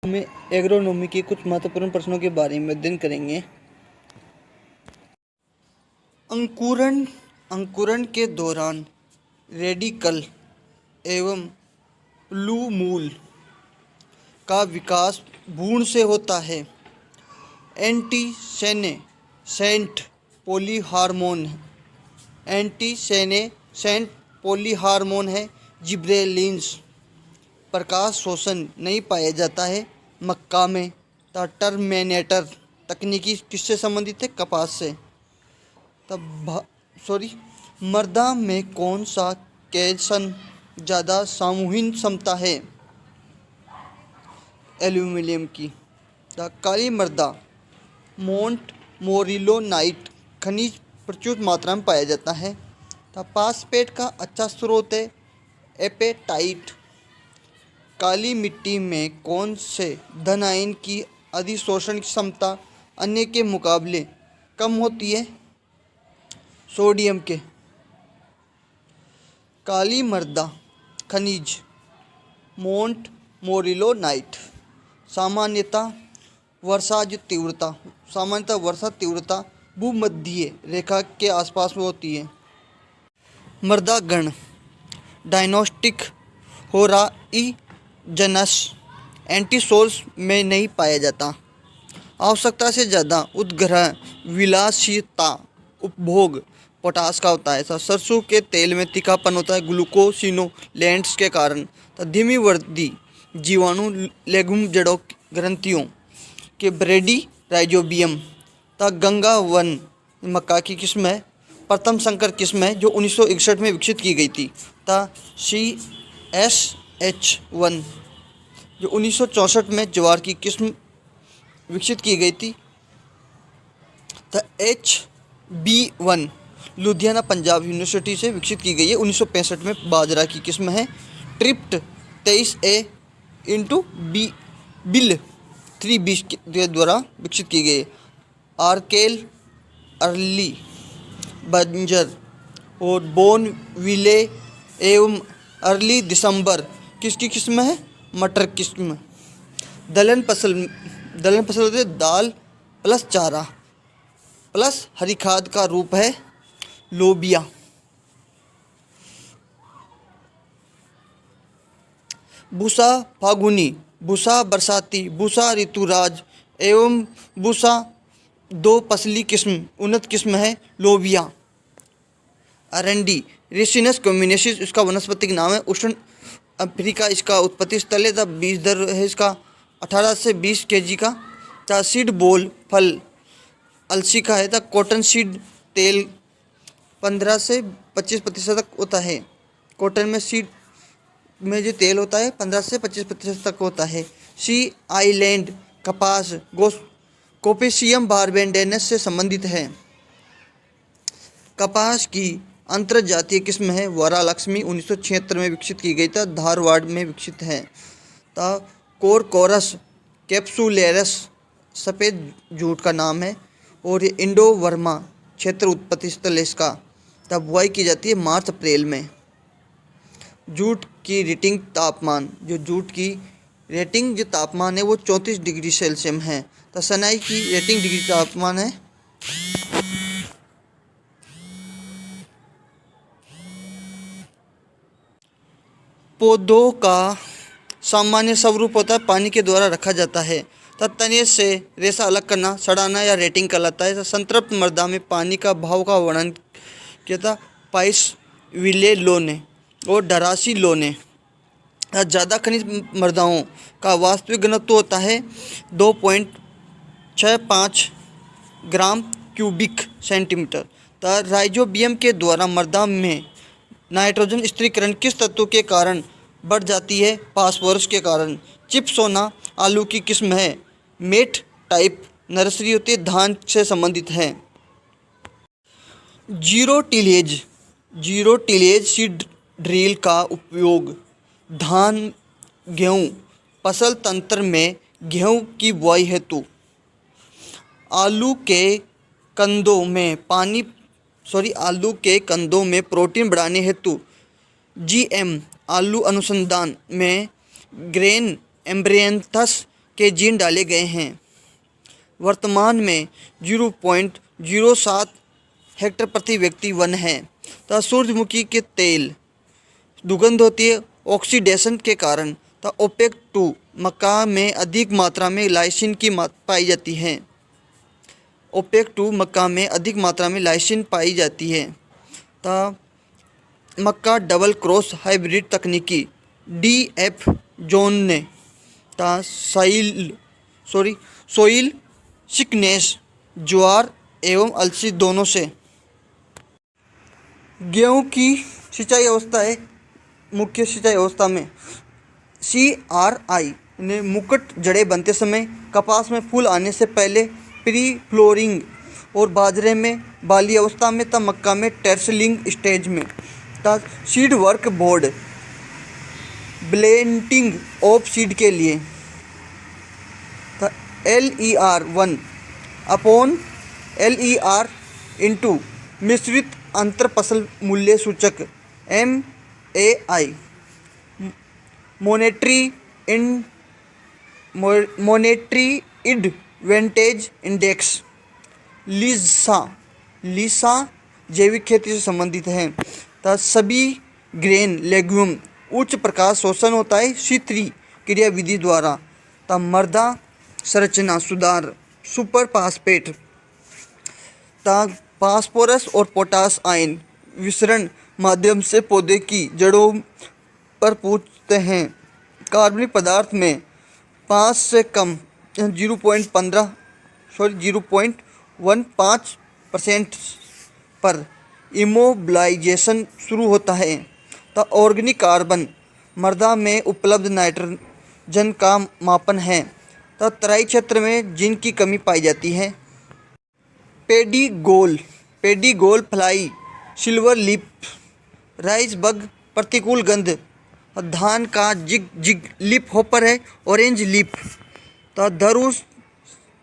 में एग्रोनॉमी के कुछ महत्वपूर्ण प्रश्नों के बारे में अध्ययन करेंगे। अंकुरण के दौरान रेडिकल एवं प्लूमूल का विकास भ्रूण से होता है। एंटीसेनेसेंट पॉलीहार्मोन है। जिब्रेलिन्स प्रकाश शोषण नहीं पाया जाता है मक्का में। टर्मिनेटर तकनीकी किससे संबंधित है? कपास से। मृदा में कौन सा कैल्शियम ज़्यादा सामूहिक क्षमता है? एल्यूमीनियम की। काली मृदा मोरिलोनाइट खनिज प्रचुर मात्रा में पाया जाता है। फास्फेट का अच्छा स्रोत है एपेटाइट। काली मिट्टी में कौन से धन आयन की अधिशोषण क्षमता अन्य के मुकाबले कम होती है? सोडियम के। काली मृदा खनिज मोरिलोनाइट सामान्यतः वर्षा तीव्रता भूमध्य रेखा के आसपास में होती है। मृदा गण डायनोस्टिक होराइजनस एंटीसोल्स में नहीं पाया जाता। आवश्यकता से ज़्यादा उद्ग्रह विलासिता उपभोग पोटास का होता है। सरसों के तेल में तीखापन होता है ग्लूकोसिनोलेंट्स के कारण। धीमी वृद्धि जीवाणु लेगुम जड़ों ग्रंथियों के ब्रेडी राइजोबियम। गंगा वन मक्का की किस्म है। प्रथम संकर किस्म है जो 1961 में विकसित की गई थी। CSH1 जो 1964 में ज्वार की किस्म विकसित की गई थी। HB1 लुधियाना पंजाब यूनिवर्सिटी से विकसित की गई है। 1965 में बाजरा की किस्म है। ट्रिप्ट 23A बिल 320 के द्वारा विकसित की गई है। आर्केल अर्ली बंजर और बोन विले एवं अर्ली दिसंबर किसकी किस्म है? मटर किस्म। दलहन फसल होती है दाल प्लस चारा प्लस हरी खाद का रूप है लोबिया। भूसा फागुनी, भूसा बरसाती, भूसा ऋतुराज एवं भूसा दो फसली किस्म उन्नत किस्म है लोबिया। अरंडी रेसिनस कम्युनेसिस इसका वनस्पतिक नाम है। उष्ण अफ्रीका इसका उत्पत्ति स्थल है। बीज दर है इसका 18 से 20 kg का। सीड बोल फल अलसी का है। कॉटन सीड तेल 15 से 25% तक होता है। कॉटन में सीड में जो तेल होता है 15 से 25% तक होता है। सी आइलैंड कपास कोपेशियम बारबेंडेनस से संबंधित है। कपास की अंतर्जातीय किस्म है वरालक्ष्मी 1976 में विकसित की गई था। धारवाड़ में विकसित है। कोरकोरस कैप्सुलेरस सफ़ेद जूट का नाम है और ये इंडो वर्मा क्षेत्र उत्पत्ति स्थल इसका। बुआई की जाती है मार्च अप्रैल में। जूट की रेटिंग तापमान जो तापमान है वो 34 डिग्री सेल्सियस है। सनाई की रेटिंग डिग्री तापमान है पौधों का सामान्य स्वरूप होता है पानी के द्वारा रखा जाता है। तने से रेशा अलग करना सड़ाना या रेटिंग कहलाता है। संतृप्त मृदा में पानी का भाव का वर्णन किया था पाइस विले लो ने और डरासी लो ने। ज़्यादा खनिज मृदाओं का वास्तविक घनत्व होता है 2.65 ग्राम क्यूबिक सेंटीमीटर। राइजोबियम के द्वारा मृदा में नाइट्रोजन स्थिरीकरण किस तत्व के कारण बढ़ जाती है? फास्फोरस के कारण। चिपसोना आलू की किस्म है। मेट टाइप नर्सरी होती है धान से संबंधित है। जीरो टिलेज सीड ड्रिल का उपयोग धान गेहूँ फसल तंत्र में गेहूँ की बुआई हेतु आलू के कंदों में प्रोटीन बढ़ाने हेतु जीएम आलू अनुसंधान में ग्रेन एम्ब्रियंथस के जीन डाले गए हैं। वर्तमान में 0.07 हेक्टेयर प्रति व्यक्ति वन है। तथा सूरजमुखी के तेल दुर्गंध होती है ऑक्सीडेशन के तथा ओपेक 2 मक्का में अधिक मात्रा में लाइसिन की पाई जाती है। ओपेक 2 मक्का में अधिक मात्रा में लाइसिन पाई जाती है। तथा मक्का डबल क्रॉस हाइब्रिड तकनीकी DF जोन ने तथा सोइल सिकनेस ज्वार एवं अलसी दोनों से। गेहूं की सिंचाई अवस्था है। मुख्य सिंचाई अवस्था में CRI ने मुकुट जड़ें बनते समय, कपास में फूल आने से पहले प्री फ्लोरिंग और बाजरे में बाली अवस्था में तथा मक्का में टेरसलिंग स्टेज में। तथा seed work board planting of seed के लिए LER 1 अपॉन LER इंटू मिश्रित अंतर फसल मूल्य सूचक MAI मॉनेटरी एडवांटेज इंडेक्स लीसा जैविक खेती से संबंधित है। तथा सभी ग्रेन लेग्यूम उच्च प्रकाश शोषण होता है C3 क्रिया विधि द्वारा। तथा मृदा संरचना सुधार सुपर फास्फेट तथा फास्फोरस और पोटास आयन विसरण माध्यम से पौधे की जड़ों पर पहुँचते हैं। कार्बनिक पदार्थ में 5 से कम 0.15% पर इमोबिलाइजेशन शुरू होता है। तथा ऑर्गेनिक कार्बन मृदा में उपलब्ध नाइट्रोजन का मापन है। तथा तराई क्षेत्र में जिंक की कमी पाई जाती है। Paddy gall fly silver leaf rice bug प्रतिकूल गंध धान का जिग लिप हॉपर है ऑरेंज लिप। तथा धरु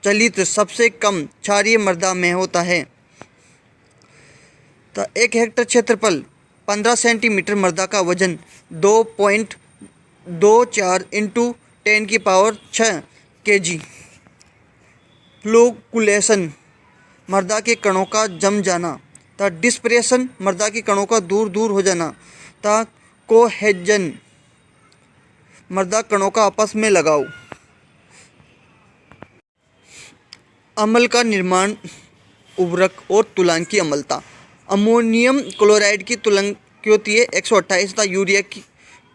चलित सबसे कम क्षारीय मृदा में होता है। तथा 1 हेक्टेयर क्षेत्रफल 15 सेंटीमीटर मृदा का वजन 2.24 × 10⁶ kg। फ्लोकुलेशन मृदा के कणों का जम जाना। तथा डिस्परेशन मृदा के कणों का दूर हो जाना। तथा कोहेजन मृदा कणों का आपस में लगाव। अम्ल का निर्माण उर्वरक और तुलना की अम्लता। अमोनियम क्लोराइड की तुलना की होती है 128 तथा यूरिया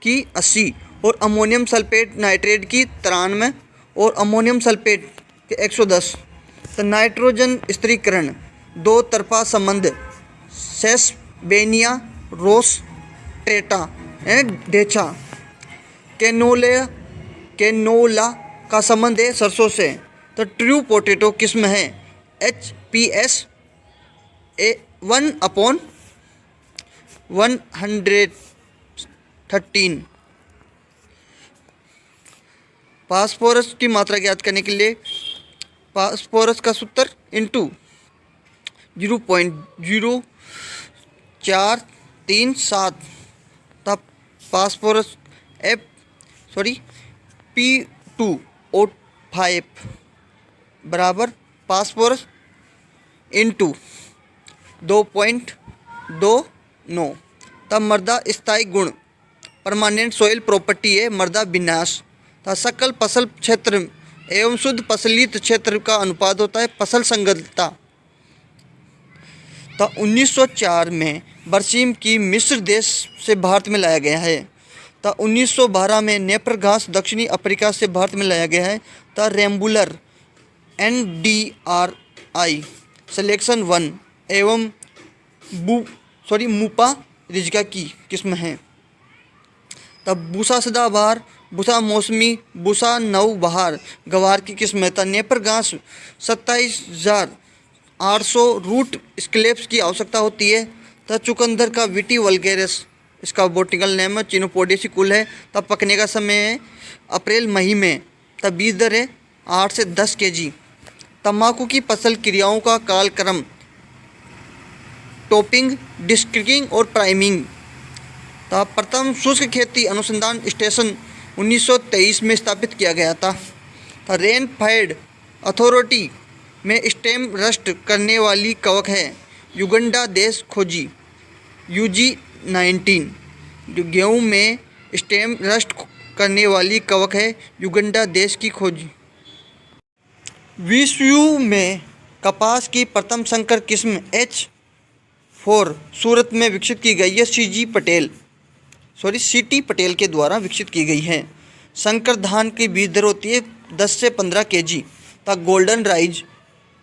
की 80 और अमोनियम सल्फेट नाइट्रेट की 93 और अमोनियम सल्फेट के 110। तो नाइट्रोजन स्थिरीकरण दो तरफा संबंध सेसबेनिया रोस्ट्रेटा डेचा कैनोला का संबंध है सरसों से। तो ट्रू पोटैटो किस्म है HPS 1/113। फास्फोरस की मात्रा ज्ञात करने के लिए फास्फोरस का सूत्र इंटू 0.0437 तब फास्फोरस P2O5 बराबर फास्फोरस इंटू 2.29। तब मृदा स्थायी गुण परमानेंट सॉइल प्रॉपर्टी है मृदा विन्यास। तथा सकल फसल क्षेत्र एवं शुद्ध फसलित क्षेत्र का अनुपात होता है फसल संगतता। तो 1904 में बरसीम की मिस्र देश से भारत में लाया गया है। तो 1912 में नेपर घास दक्षिणी अफ्रीका से भारत में लाया गया है। तो रेम्बुलर NDRI सिलेक्शन 1 एवं मूपा रिजका की किस्म है। तब बूसा सदाबहार, बूसा मौसमी, बूसा नव बहार गवार की किस्म है। तब नेपर घास 27,800 रूट स्क्लेप्स की आवश्यकता होती है। तब चुकंदर का विटी वल्गेरस इसका बोटिकल नेम है चिनोपोडियसी कुल है। तब पकने का समय है अप्रैल मई में। तब बीज दर है 8 से 10 kg। तंबाकू की फसल क्रियाओं का कालक्रम टॉपिंग, डिस्क्रिकिंग और प्राइमिंग। तब प्रथम शुष्क खेती अनुसंधान स्टेशन 1923 में स्थापित किया गया था। था रेनफेड अथॉरिटी में स्टेम रस्ट करने वाली कवक है। युगांडा देश खोजी UG19 जो गेहूँ में स्टेम रस्ट करने वाली कवक है, युगांडा देश की खोजी। विश्व में कपास की प्रथम संकर किस्म H4 सूरत में विकसित की गई है। CT पटेल के द्वारा विकसित की गई है। संकर धान की बीज दर होती है 10 से 15 kg तक। गोल्डन राइज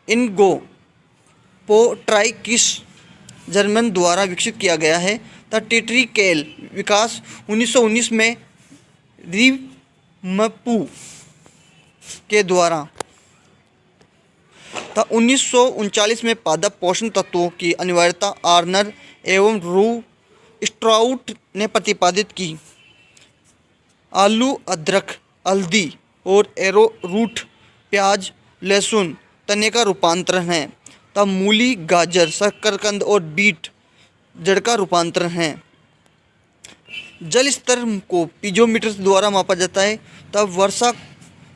इनगो पोट्राइकिस जर्मन द्वारा विकसित किया गया है। टिटरी केल विकास 1919 में रिमपू के द्वारा 1939 में पादप पोषण तत्वों की अनिवार्यता आर्नर एवं रू स्ट्राउट ने प्रतिपादित की। आलू, अदरक, हल्दी और एरोरूट प्याज, लहसुन तने का रूपांतरण है। तब मूली, गाजर, शकरकंद और बीट जड़ का रूपांतरण है। जल स्तर को पीजोमीटर द्वारा मापा जाता है। तब वर्षा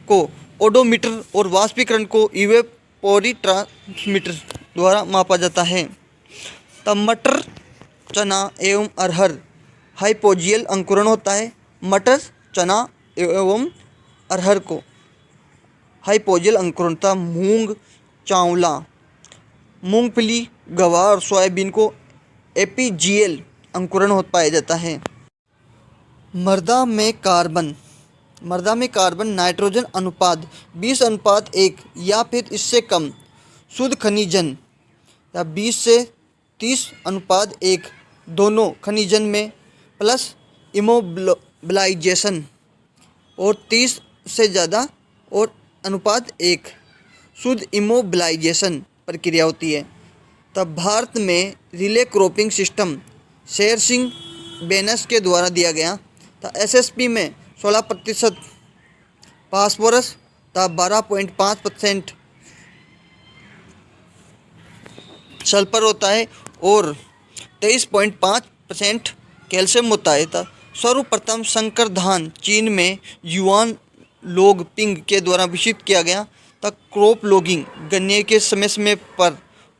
को ओडोमीटर और वाष्पीकरण को इवेपोरिट्रांसमीटर द्वारा मापा जाता है। तब मटर, चना एवं अरहर हाइपोजियल अंकुरण होता है। मटर, चना एवं अरहर को हाइपोजियल अंकुरण। तब मूंग, चावला, मूंगफली, गवार और सोयाबीन को एपीजियल अंकुरण हो पाया जाता है। मृदा में कार्बन नाइट्रोजन अनुपात 20:1 या फिर इससे कम। शुद्ध खनिजन या 20 से 30:1 दोनों खनिजन में प्लस इमोबिलाइजेशन और 30 से ज़्यादा और अनुपात 1 शुद्ध इमोबिलाइजेशन प्रक्रिया होती है। तब भारत में relay cropping system Sher Singh बेनस के द्वारा दिया गया था। SSP में 16% फास्फोरस था, 12.5% सल्फर होता है और 23.5% कैल्शियम होता है। था सर्वप्रथम संकर धान चीन में युआन लोग पिंग के द्वारा विकसित किया गया। तब क्रॉप लॉगिंग गन्ने के समय पर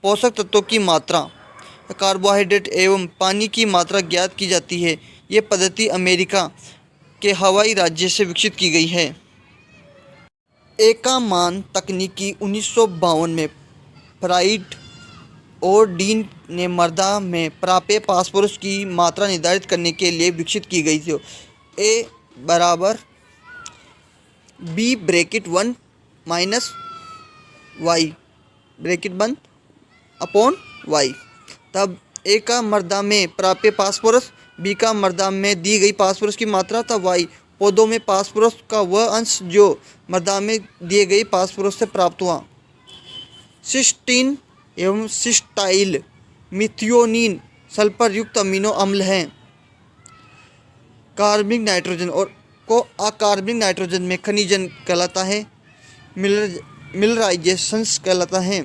पोषक तत्वों की मात्रा, कार्बोहाइड्रेट एवं पानी की मात्रा ज्ञात की जाती है। ये पद्धति अमेरिका के हवाई राज्य से विकसित की गई है। एकामान तकनीकी 1952 में फ्राइड और डीन ने मृदा में प्राप्य फास्फोरस की मात्रा निर्धारित करने के लिए विकसित की गई थी। A बराबर B(1 माइनस Y) (1/Y). तब A का मृदा में प्राप्य फास्फोरस, B का मृदा में दी गई फास्फोरस की मात्रा, तब Y पौधों में फास्फोरस का वह अंश जो मृदा में दिए गई फास्फोरस से प्राप्त हुआ। सिस्टीन एवं सिस्टाइल मिथियोनीन सल्फर युक्त अमीनो अम्ल हैं। कार्बनिक नाइट्रोजन और को अकार्बनिक नाइट्रोजन में खनिजन कहलाता है। मिनरलाइजेशंस कहलाता है।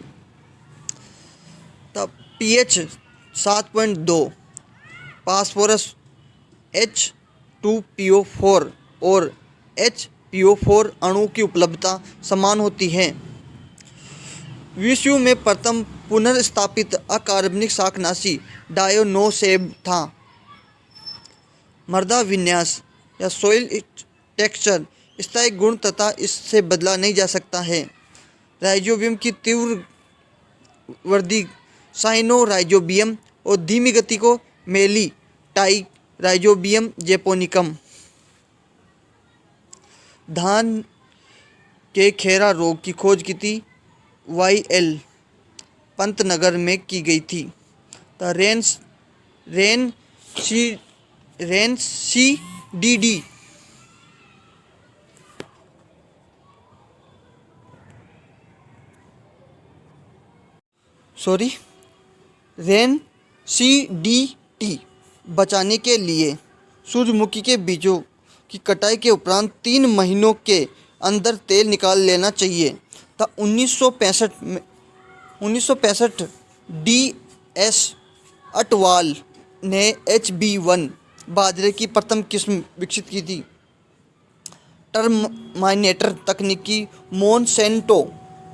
तब pH 7.2 फास्फोरस H2PO4 और HPO4 अणु की उपलब्धता समान होती है। विश्व में प्रथम पुनर्स्थापित अकार्बनिक शाकनाशी डायोनोसेब था। मृदा विन्यास या सोइल टेक्सचर स्थायी गुण तथा इससे बदला नहीं जा सकता है। राइजोबियम की तीव्र वृद्धि साइनोराइजोबियम और धीमी गति को मेलिटाइक राइजोबियम जैपोनिकम। धान के खेरा रोग की खोज की थी YL पंतनगर में की गई थी। रेन CDT बचाने के लिए सूरजमुखी के बीजों की कटाई के उपरांत 3 महीनों के अंदर तेल निकाल लेना चाहिए। तब 1965 DS अटवाल ने HB1 बाजरे की प्रथम किस्म विकसित की थी। टर्माइनेटर तकनीकी मोनसेंटो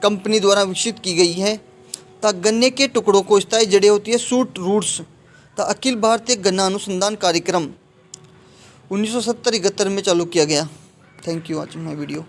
कंपनी द्वारा विकसित की गई है। ता गन्ने के टुकड़ों को स्थायी जड़ें होती है शूट रूट्स। ता अखिल भारतीय गन्ना अनुसंधान कार्यक्रम 1970-71 में चालू किया गया। Thank you watching my video.